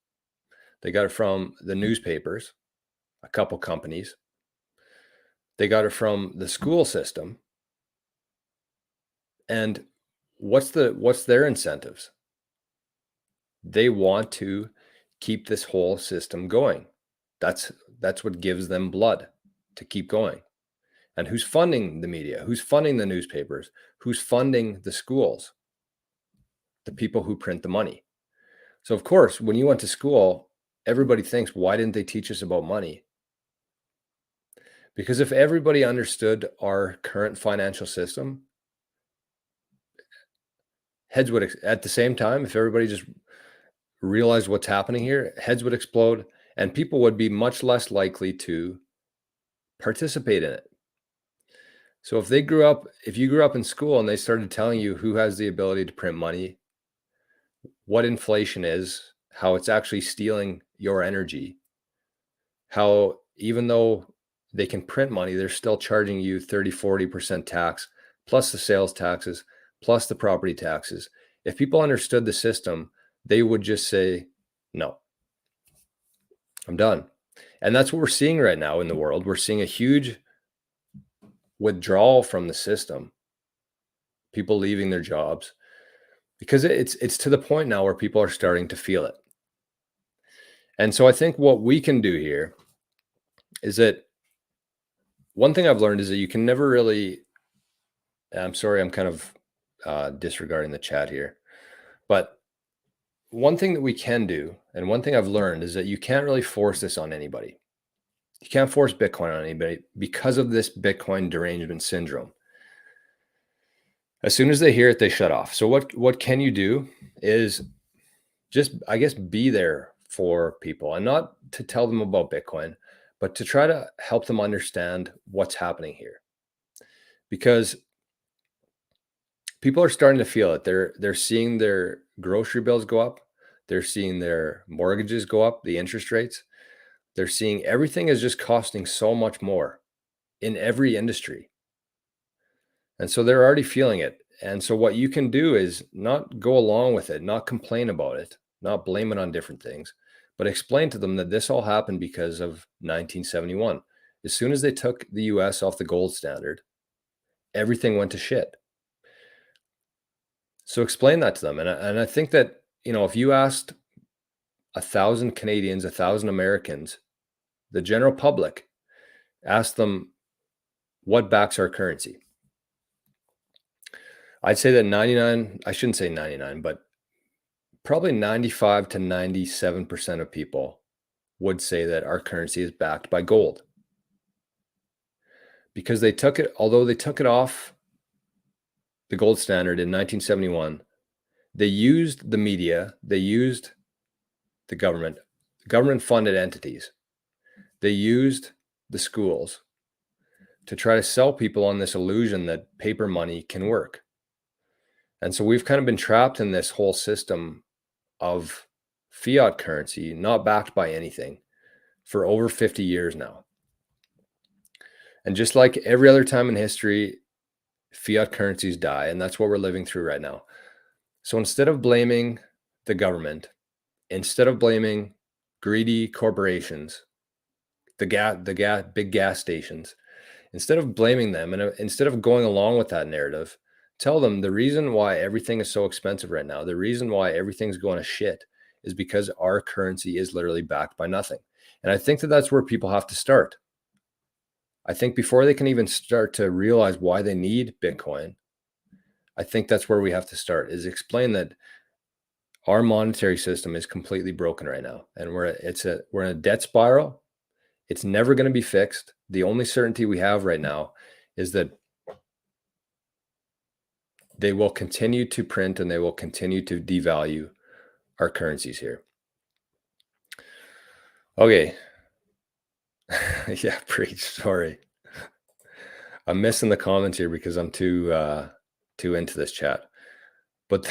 They got it from the newspapers, a couple companies. They got it from the school system. And what's their incentives? They want to keep this whole system going. That's what gives them blood to keep going. And who's funding the media? Who's funding the newspapers? Who's funding the schools? The people who print the money. So of course, when you went to school, everybody thinks, why didn't they teach us about money? Because if everybody understood our current financial system, heads would, at the same time, if everybody just realized what's happening here, heads would explode and people would be much less likely to participate in it. So if you grew up in school and they started telling you who has the ability to print money, what inflation is, how it's actually stealing your energy, how even though they can print money, they're still charging you 30-40% tax, plus the sales taxes, plus the property taxes. If people understood the system, they would just say, no, I'm done. And that's what we're seeing right now in the world. We're seeing a huge withdrawal from the system, people leaving their jobs, because it's to the point now where people are starting to feel it. And so I think what we can do here is that one thing I've learned is that you can never really, I'm sorry, I'm kind of disregarding the chat here, but one thing that we can do, and one thing I've learned, is that you can't really force this on anybody. You can't force Bitcoin on anybody because of this Bitcoin derangement syndrome. As soon as they hear it, they shut off. So what can you do is just, I guess, be there for people, and not to tell them about Bitcoin, but to try to help them understand what's happening here. Because people are starting to feel it. They're seeing their grocery bills go up. They're seeing their mortgages go up, the interest rates. They're seeing everything is just costing so much more in every industry. And so they're already feeling it. And so what you can do is not go along with it, not complain about it, not blame it on different things, but explain to them that this all happened because of 1971. As soon as they took the US off the gold standard, everything went to shit. So explain that to them. And I think that, if you asked 1,000 Canadians, 1,000 Americans, the general public, ask them what backs our currency. I'd say that 99, I shouldn't say 99, but probably 95 to 97% of people would say that our currency is backed by gold. Because they took it, although they took it off the gold standard in 1971, they used the media, they used the government funded entities. They used the schools to try to sell people on this illusion that paper money can work. And so we've kind of been trapped in this whole system of fiat currency, not backed by anything, for over 50 years now. And just like every other time in history, fiat currencies die, and that's what we're living through right now. So instead of blaming the government, instead of blaming greedy corporations, the big gas stations, instead of blaming them, and instead of going along with that narrative, tell them the reason why everything is so expensive right now, the reason why everything's going to shit, is because our currency is literally backed by nothing. And I think that that's where people have to start. I think before they can even start to realize why they need Bitcoin, I think that's where we have to start, is explain that our monetary system is completely broken right now, and we're in a debt spiral. It's never going to be fixed. The only certainty we have right now is that they will continue to print and they will continue to devalue our currencies here. Okay. Yeah, preach. Sorry. I'm missing the comments here because I'm too into this chat. But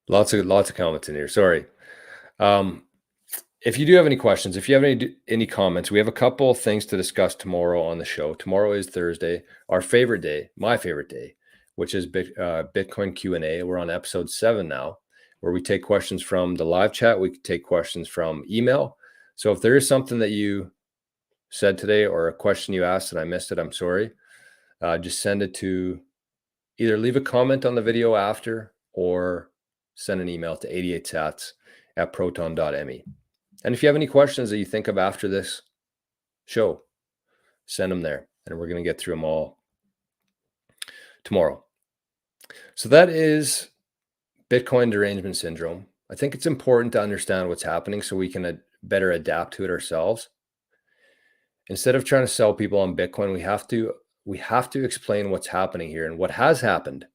lots of comments in here. Sorry. If you do have any questions, if you have any comments, we have a couple things to discuss tomorrow on the show. Tomorrow is Thursday, our favorite day, my favorite day, which is Bitcoin Q&A. We're on episode 7 now, where we take questions from the live chat. We take questions from email. So if there is something that you said today or a question you asked and I missed it, I'm sorry. Just send it to, either leave a comment on the video after or send an email to 88sats@proton.me. And if you have any questions that you think of after this show, send them there, and we're going to get through them all tomorrow. So that is Bitcoin derangement syndrome. I think it's important to understand what's happening so we can better adapt to it ourselves. Instead of trying to sell people on Bitcoin, we have to explain what's happening here and what has happened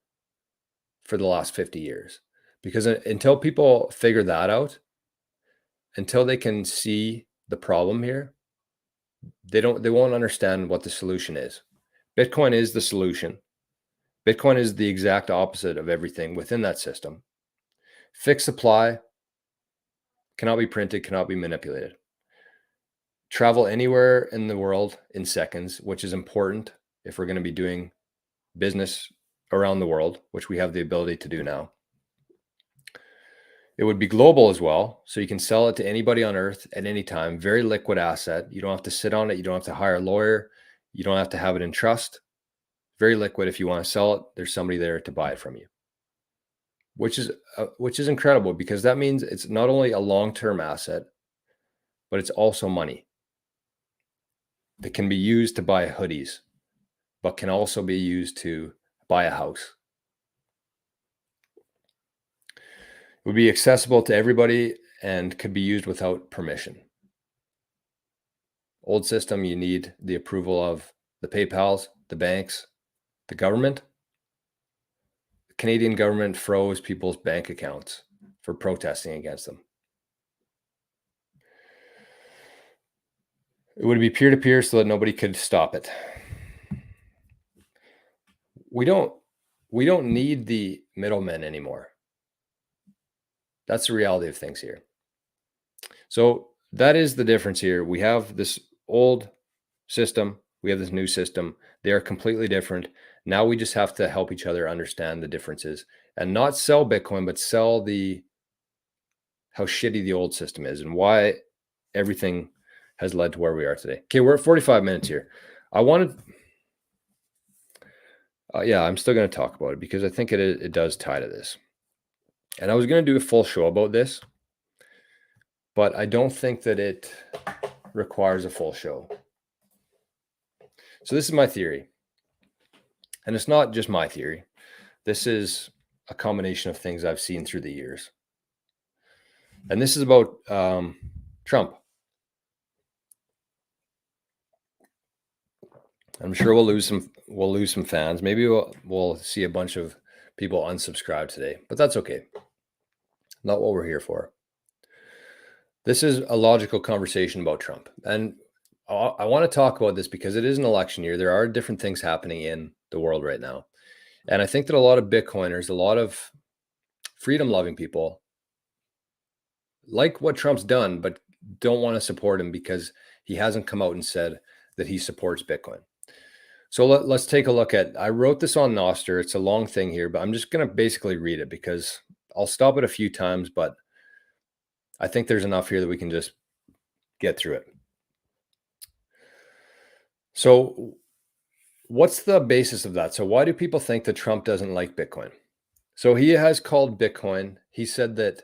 for the last 50 years. Because until people figure that out, until they can see the problem here, they won't understand what the solution is. Bitcoin is the solution. Bitcoin is the exact opposite of everything within that system. Fixed supply cannot be printed, cannot be manipulated. Travel anywhere in the world in seconds, which is important if we're going to be doing business around the world, which we have the ability to do now. It would be global as well, so you can sell it to anybody on earth at any time. Very liquid asset. You don't have to sit on it. You don't have to hire a lawyer. You don't have to have it in trust. Very liquid. If you want to sell it, there's somebody there to buy it from you, which is incredible, because that means it's not only a long-term asset, but it's also money that can be used to buy hoodies, but can also be used to buy a house. It would be accessible to everybody and could be used without permission. Old system, you need the approval of the PayPals, the banks, the government. The Canadian government froze people's bank accounts for protesting against them. It would be peer-to-peer so that nobody could stop it. We don't need the middlemen anymore. That's the reality of things here. So that is the difference here. We have this old system. We have this new system. They are completely different. Now we just have to help each other understand the differences and not sell Bitcoin, but sell how shitty the old system is and why everything has led to where we are today. Okay, we're at 45 minutes here. I wanted, yeah, I'm still going to talk about it because I think it does tie to this. And I was going to do a full show about this, but I don't think that it requires a full show. So this is my theory. And it's not just my theory. This is a combination of things I've seen through the years. And this is about Trump. I'm sure we'll lose some fans. Maybe we'll see a bunch of people unsubscribe today, but that's okay. Not what we're here for. This is a logical conversation about Trump. And I want to talk about this because it is an election year. There are different things happening in the world right now. And I think that a lot of Bitcoiners, a lot of freedom-loving people like what Trump's done, but don't want to support him because he hasn't come out and said that he supports Bitcoin. So let's take a look at, I wrote this on Nostr. It's a long thing here, but I'm just going to basically read it because I'll stop it a few times, but I think there's enough here that we can just get through it. So what's the basis of that? So why do people think that Trump doesn't like Bitcoin? So he has called Bitcoin, he said that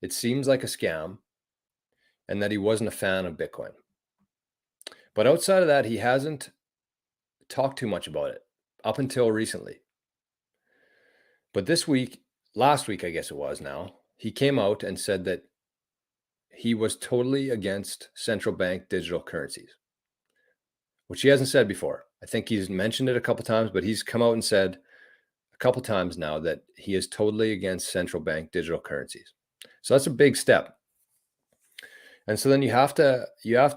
it seems like a scam and that he wasn't a fan of Bitcoin. But outside of that, he hasn't talked too much about it up until recently. But last week, I guess it was now, he came out and said that he was totally against central bank digital currencies, which he hasn't said before. I think he's mentioned it a couple times, but he's come out and said a couple times now that he is totally against central bank digital currencies. So that's a big step. And so then you have to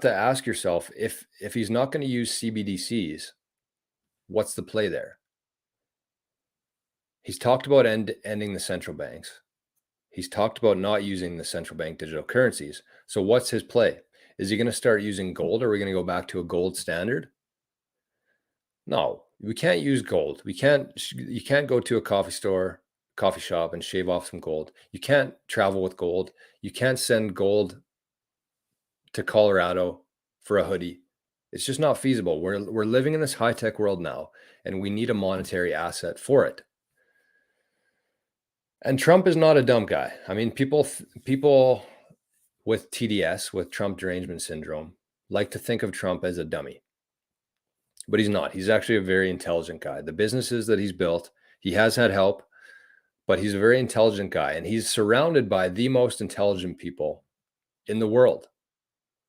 ask yourself, if he's not going to use CBDCs, what's the play there? He's talked about ending the central banks. He's talked about not using the central bank digital currencies. So what's his play? Is he going to start using gold? Or are we going to go back to a gold standard? No, we can't use gold. You can't go to a coffee shop and shave off some gold. You can't travel with gold. You can't send gold to Colorado for a hoodie. It's just not feasible. We're living in this high-tech world now, and we need a monetary asset for it. And Trump is not a dumb guy. I mean, people with TDS, with Trump derangement syndrome, like to think of Trump as a dummy. But he's not. He's actually a very intelligent guy. The businesses that he's built, he has had help, but he's a very intelligent guy. And he's surrounded by the most intelligent people in the world.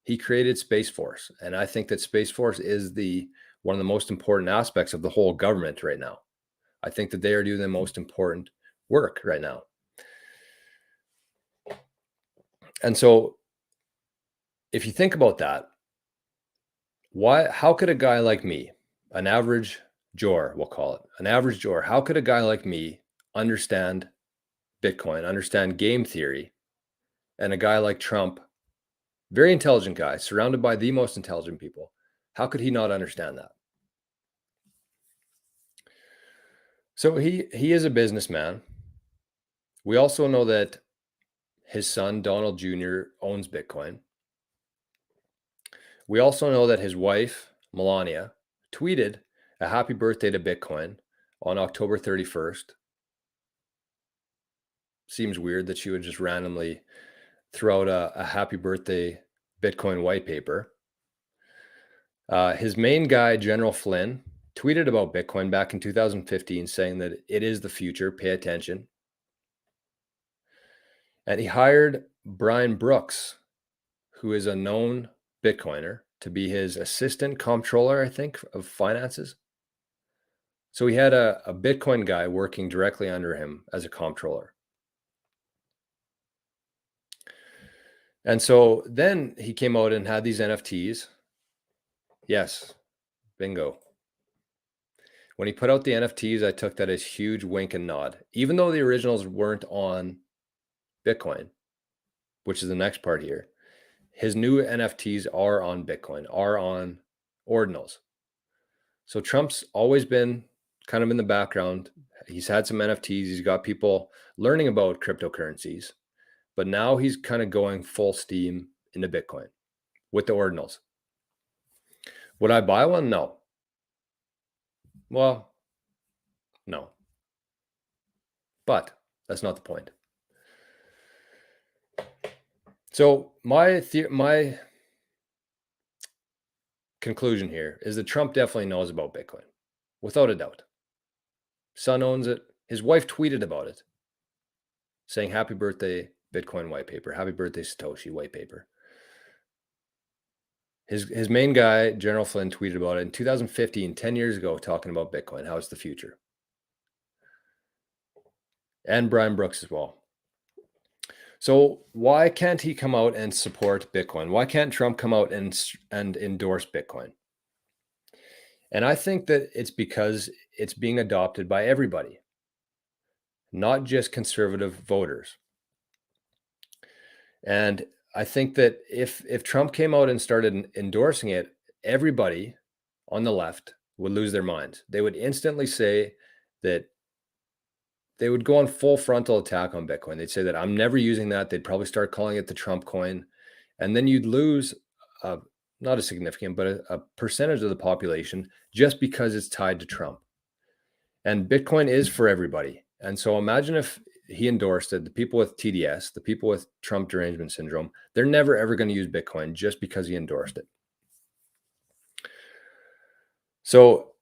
He created Space Force. And I think that Space Force is one of the most important aspects of the whole government right now. I think that they are doing the most important work right now. And so if you think about that, how could a guy like me, an average Joer, we'll call it, an average Joer, how could a guy like me understand Bitcoin, understand game theory, and a guy like Trump, very intelligent guy, surrounded by the most intelligent people, how could he not understand that? So he is a businessman. We also know that his son, Donald Jr., owns Bitcoin. We also know that his wife, Melania, tweeted a happy birthday to Bitcoin on October 31st. Seems weird that she would just randomly throw out a happy birthday Bitcoin white paper. His main guy, General Flynn, tweeted about Bitcoin back in 2015, saying that it is the future, pay attention. And he hired Brian Brooks, who is a known Bitcoiner, to be his assistant comptroller, I think, of finances. So he had a Bitcoin guy working directly under him as a comptroller. And so then he came out and had these NFTs. Yes, bingo. When he put out the NFTs, I took that as huge wink and nod. Even though the originals weren't on Bitcoin, which is the next part here, his new NFTs are on Bitcoin, are on ordinals. So Trump's always been kind of in the background. He's had some NFTs. He's got people learning about cryptocurrencies, but now he's kind of going full steam into Bitcoin with the ordinals. Would I buy one? No. Well, no. But that's not the point. So my conclusion here is that Trump definitely knows about Bitcoin, without a doubt. Son owns it. His wife tweeted about it, saying, "Happy birthday, Bitcoin white paper. Happy birthday, Satoshi white paper." His main guy, General Flynn, tweeted about it in 2015, 10 years ago, talking about Bitcoin, how it's the future. And Brian Brooks as well. So why can't he come out and support Bitcoin? Why can't Trump come out and endorse Bitcoin? And I think that it's because it's being adopted by everybody, not just conservative voters. And I think that if Trump came out and started endorsing it, everybody on the left would lose their minds. They would instantly say that they would go on full frontal attack on Bitcoin. They'd say that I'm never using that. They'd probably start calling it the Trump coin. And then you'd lose not a significant, but a percentage of the population just because it's tied to Trump. And Bitcoin is for everybody. And so imagine if he endorsed it, the people with TDS, the people with Trump derangement syndrome, they're never ever going to use Bitcoin just because he endorsed it. So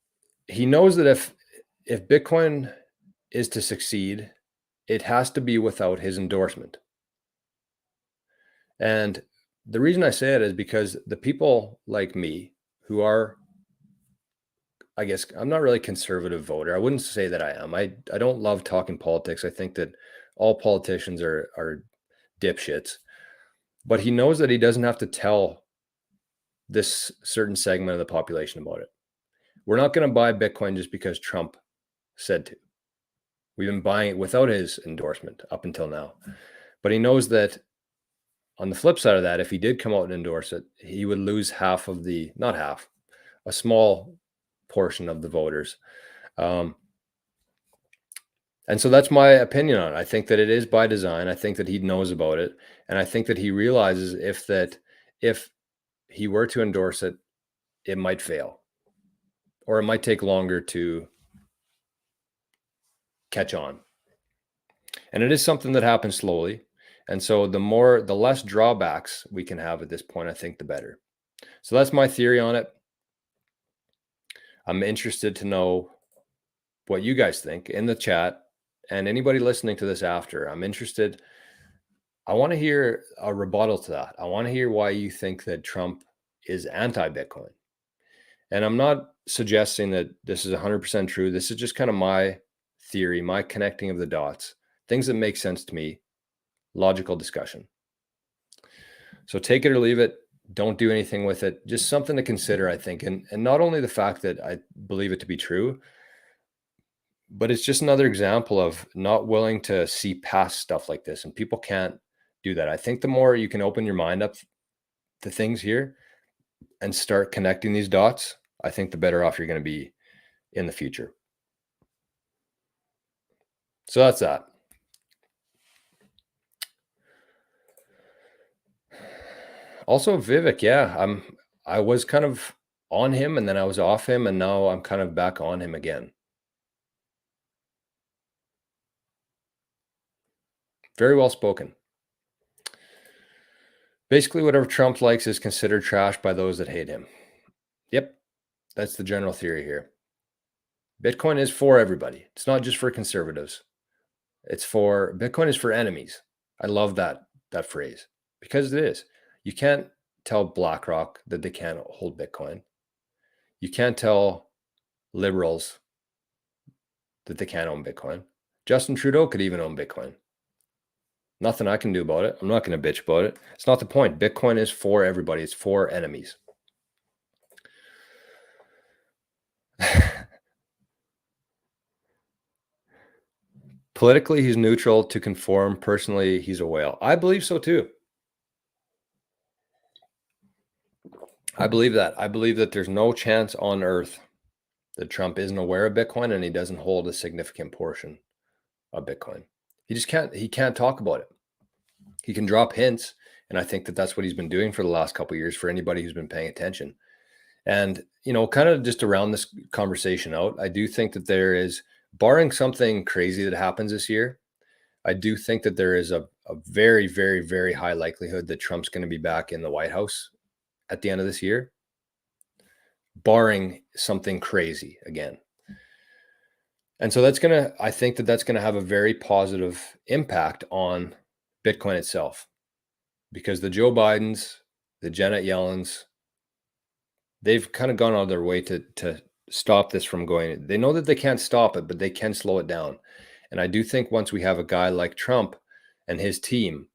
he knows that if Bitcoin is to succeed, it has to be without his endorsement. And the reason I say it is because the people like me who are, I guess I'm not really a conservative voter. I wouldn't say that I am. I don't love talking politics. I think that all politicians are dipshits. But he knows that he doesn't have to tell this certain segment of the population about it. We're not going to buy Bitcoin just because Trump said to. We've been buying it without his endorsement up until now. But he knows that on the flip side of that, if he did come out and endorse it, he would lose half of the, not half, a small portion of the voters. And so that's my opinion on it. I think that it is by design. I think that he knows about it. And I think that he realizes if he were to endorse it, it might fail. Or it might take longer to catch on. And it is something that happens slowly. And so the less drawbacks we can have at this point, I think the better. So that's my theory on it. I'm interested to know what you guys think in the chat, and anybody listening to this after. I'm interested. I want to hear a rebuttal to that. I want to hear why you think that Trump is anti-Bitcoin. And I'm not suggesting that this is 100% true. This is just kind of my theory, my connecting of the dots, things that make sense to me, logical discussion. So take it or leave it. Don't do anything with it. Just something to consider, I think. And not only the fact that I believe it to be true, but it's just another example of not willing to see past stuff like this. And people can't do that. I think the more you can open your mind up to things here and start connecting these dots, I think the better off you're going to be in the future. So that's that. Also, Vivek, yeah, I was kind of on him and then I was off him, and now I'm kind of back on him again. Very well spoken. Basically, whatever Trump likes is considered trash by those that hate him. Yep, that's the general theory here. Bitcoin is for everybody. It's not just for conservatives. Bitcoin is for enemies. I love that phrase because it is. You can't tell BlackRock that they can't hold Bitcoin. You can't tell liberals that they can't own Bitcoin. Justin Trudeau could even own Bitcoin. Nothing I can do about it. I'm not going to bitch about it. It's not the point. Bitcoin is for everybody. It's for enemies. Politically, he's neutral. To conform, personally, he's a whale. I believe so too. I believe that. I believe that there's no chance on earth that Trump isn't aware of Bitcoin and he doesn't hold a significant portion of Bitcoin. He can't talk about it. He can drop hints. And I think that that's what he's been doing for the last couple of years for anybody who's been paying attention. And, kind of just around this conversation out, I do think that there is, barring something crazy that happens this year, I do think that there is a very, very, very high likelihood that Trump's going to be back in the White House at the end of this year, barring something crazy again. And so I think that that's going to have a very positive impact on Bitcoin itself, because the Joe Bidens, the Janet Yellens, they've kind of gone out of their way to stop this from going. They know that they can't stop it, but they can slow it down. And I do think once we have a guy like Trump and his team,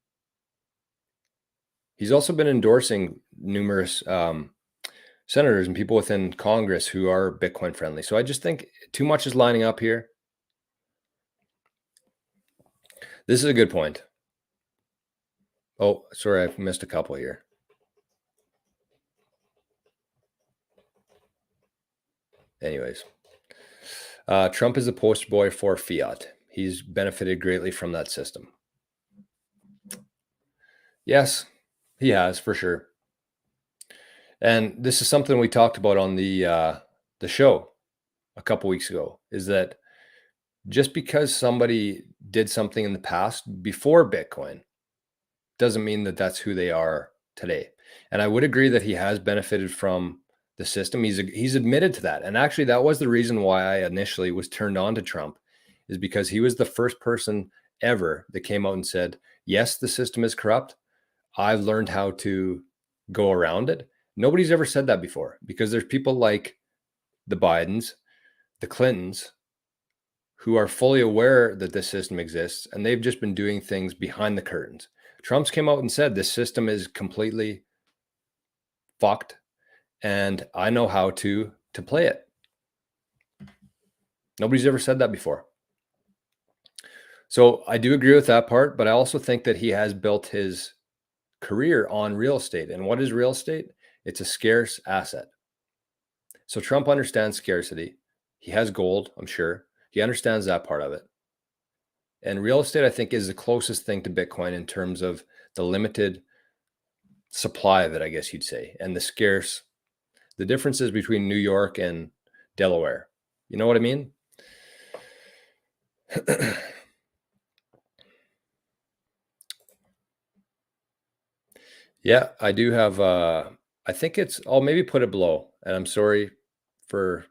he's also been endorsing numerous senators and people within Congress who are Bitcoin friendly. So I just think too much is lining up here. This is a good point. Oh, sorry, I missed a couple here. Anyways, Trump is the poster boy for fiat. He's benefited greatly from that system. Yes, he has, for sure. And this is something we talked about on the show a couple weeks ago, is that just because somebody did something in the past before Bitcoin doesn't mean that that's who they are today. And I would agree that he has benefited from the system. He's admitted to that. And actually, that was the reason why I initially was turned on to Trump, is because he was the first person ever that came out and said, yes, the system is corrupt. I've learned how to go around it. Nobody's ever said that before, because there's people like the Bidens, the Clintons, who are fully aware that this system exists, and they've just been doing things behind the curtains. Trump's came out and said this system is completely fucked, and I know how to play it. Nobody's ever said that before. So I do agree with that part, but I also think that he has built his career on real estate. And what is real estate? It's a scarce asset. So Trump understands scarcity. He has gold, I'm sure. He understands that part of it. And real estate, I think, is the closest thing to Bitcoin in terms of the limited supply of it, I guess you'd say, and the scarce, the differences between New York and Delaware. You know what I mean? Yeah, I do have, I think I'll maybe put it below, and I'm sorry for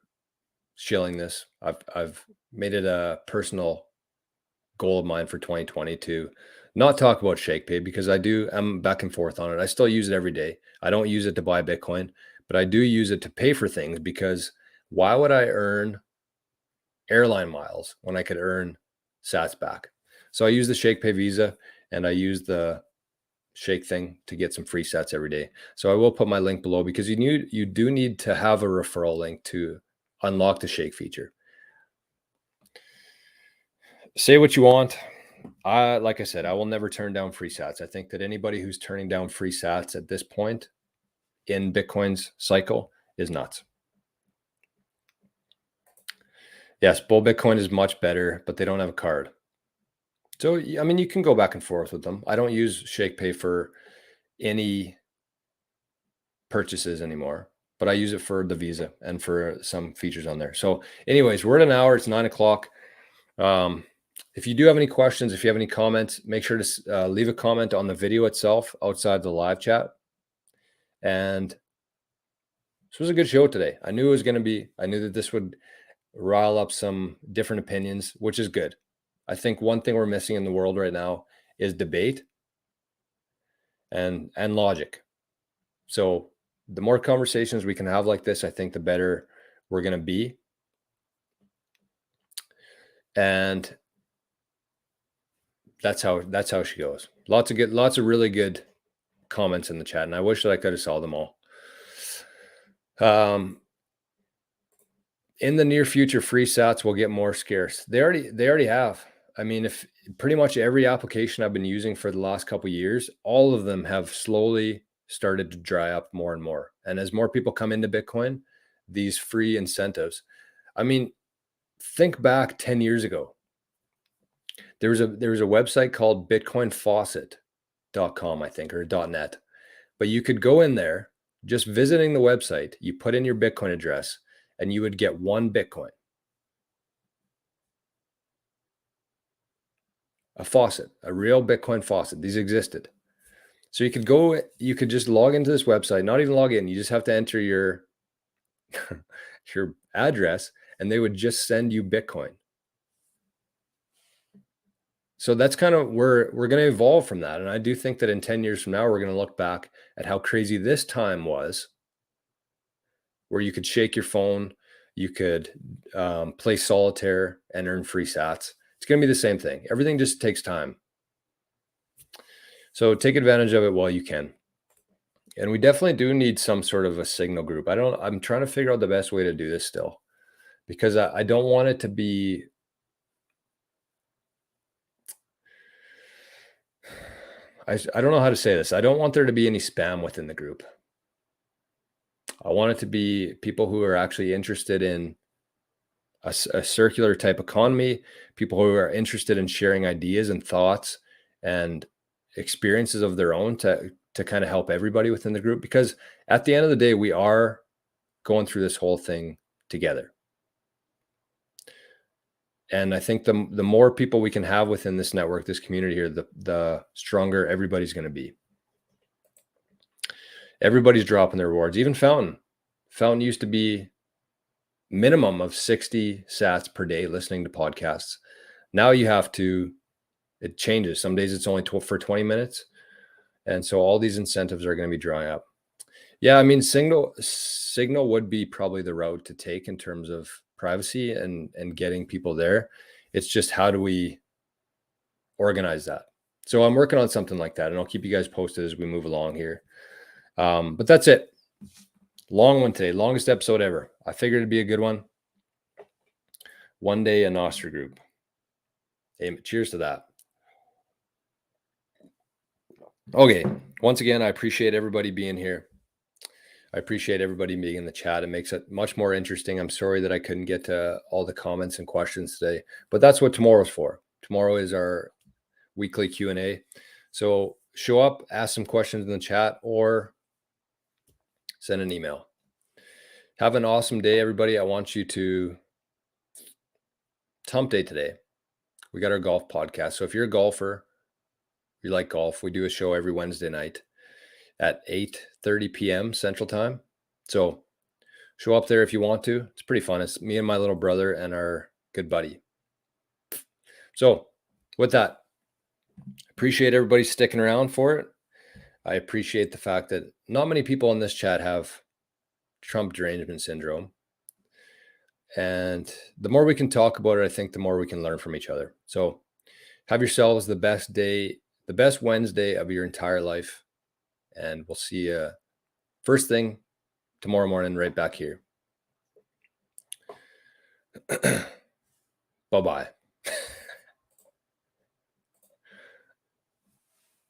shilling this. I've made it a personal goal of mine for 2020 to not talk about Shakepay, because I'm back and forth on it. I still use it every day. I don't use it to buy Bitcoin, but I do use it to pay for things, because why would I earn airline miles when I could earn sats back? So I use the Shakepay Visa, and I use the Shake thing to get some free sats every day. So I will put my link below, because you do need to have a referral link to unlock the Shake feature. Say what you want. Like I said, I will never turn down free sats. I think that anybody who's turning down free sats at this point in Bitcoin's cycle is nuts. Yes, Bull Bitcoin is much better, but they don't have a card. So, I mean, you can go back and forth with them. I don't use Shakepay for any purchases anymore, but I use it for the Visa and for some features on there. So anyways, we're at an hour. It's 9 o'clock. If you do have any questions, if you have any comments, make sure to leave a comment on the video itself outside the live chat. And this was a good show today. I knew that this would rile up some different opinions, which is good. I think one thing we're missing in the world right now is debate and logic. So the more conversations we can have like this, I think the better we're going to be. And that's how she goes. Lots of really good comments in the chat, and I wish that I could have saw them all. In the near future, free sats will get more scarce. They already have. I mean, if pretty much every application I've been using for the last couple of years, all of them have slowly started to dry up more and more. And as more people come into Bitcoin, these free incentives. I mean, think back 10 years ago. There was a website called bitcoinfaucet.com, I think, or .net. But you could go in there, just visiting the website, you put in your Bitcoin address, and you would get 1 Bitcoin. A faucet, a real Bitcoin faucet. These existed. So you could just log into this website, not even log in. You just have to enter your your address, and they would just send you Bitcoin. So that's kind of where we're going to evolve from that. And I do think that in 10 years from now, we're going to look back at how crazy this time was, where you could shake your phone, you could play solitaire and earn free sats. It's going to be the same thing. Everything just takes time. So take advantage of it while you can. And we definitely do need some sort of a signal group. I'm trying to figure out the best way to do this still, because I don't want it to be, I don't know how to say this. I don't want there to be any spam within the group. I want it to be people who are actually interested in a circular type economy, people who are interested in sharing ideas and thoughts and experiences of their own to kind of help everybody within the group. Because at the end of the day, we are going through this whole thing together. And I think the more people we can have within this network, this community here, the stronger everybody's going to be. Everybody's dropping their rewards. Even Fountain used to be minimum of 60 sats per day listening to podcasts. Now you have to, it changes. Some days it's only for 20 minutes. And so all these incentives are going to be drying up. Yeah, I mean, Signal would be probably the route to take in terms of privacy and getting people there. It's just, how do we organize that? So I'm working on something like that, and I'll keep you guys posted as we move along here. But that's it. Long one today, longest episode ever. I figured it'd be a good one. One day a Nostra group. Hey, cheers to that. Okay, once again, I appreciate everybody being here. I appreciate everybody being in the chat. It makes it much more interesting. I'm sorry that I couldn't get to all the comments and questions today, but that's what tomorrow's for. Tomorrow is our weekly Q&A. So show up, ask some questions in the chat, or send an email. Have an awesome day, everybody. I want you to, Hump Day today. We got our golf podcast. So if you're a golfer, you like golf, we do a show every Wednesday night at 8:30 p.m. Central Time. So show up there if you want to. It's pretty fun. It's me and my little brother and our good buddy. So with that, appreciate everybody sticking around for it. I appreciate the fact that not many people in this chat have Trump derangement syndrome. And the more we can talk about it, I think the more we can learn from each other. So have yourselves the best day, the best Wednesday of your entire life. And we'll see you first thing tomorrow morning right back here. Bye-bye.